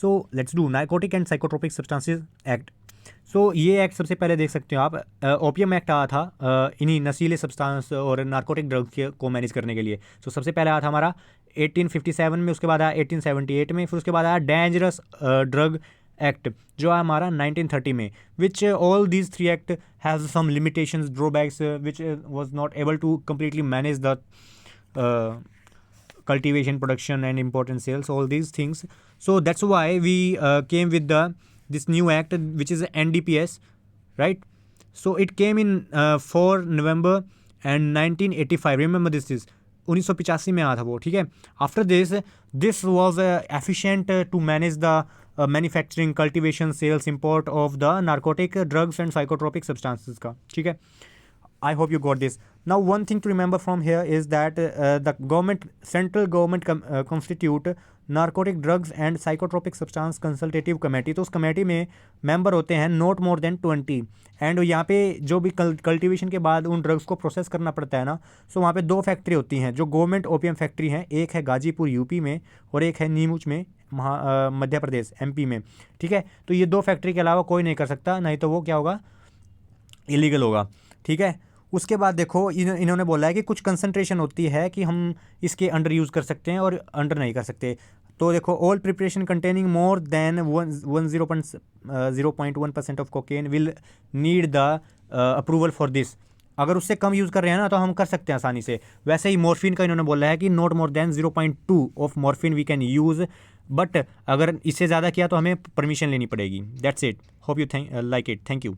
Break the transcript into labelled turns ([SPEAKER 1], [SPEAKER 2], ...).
[SPEAKER 1] So let's do narcotic and psychotropic substances act. So ये act सबसे पहले देख सकते हो आप, ओपियम एक्ट आया था इन्हीं नशीले सब्सटेंस और नारकोटिक ड्रग्स को मैनेज करने के लिए। सो सबसे पहले आया था हमारा 1857 में, उसके बाद आया 1878 में, फिर उसके बाद आया डेंजरस ड्रग एक्ट जो है हमारा 1930 में, which all these three act has some limitations, drawbacks, which was not able to completely manage the cultivation, production and import and sales, all these things. So that's why we came with this new act which is NDPS, right? So it came in 4 November and 1985, remember this is 1985 में आया था वो, ठीक है। After this was efficient to manage the manufacturing, cultivation, sales, import of the narcotic drugs and psychotropic substances का, ठीक है। I hope you got this. Now one thing to remember from here is that the central government constitute narcotic drugs and psychotropic substance consultative committee। तो उस committee में member होते हैं not more then 20। And यहाँ पे जो भी cultivation के बाद उन ड्रग्स को प्रोसेस करना पड़ता है ना, सो वहाँ पे 2 फैक्ट्री होती हैं जो गवर्नमेंट ओपीएम फैक्ट्री हैं, एक है गाजीपुर यूपी में और एक है नीमुच में मध्य प्रदेश एमपी में, ठीक है। तो ये 2 फैक्ट्री के अलावा कोई नहीं कर सकता, नहीं तो वो क्या होगा, इलीगल होगा, ठीक है। उसके बाद देखो इन्होंने बोला है कि कुछ कंसंट्रेशन होती है कि हम इसके अंडर यूज़ कर सकते हैं और अंडर नहीं कर सकते। तो देखो all preparation containing more than 0.1% of cocaine will need the approval for this. अगर उससे कम यूज़ कर रहे हैं ना तो हम कर सकते हैं आसानी से। वैसे ही मॉर्फिन का इन्होंने बोला है कि not more than 0.2 of morphine we can use, but अगर इससे ज़्यादा किया तो हमें परमिशन लेनी पड़ेगी। That's it, hope you like it, thank you.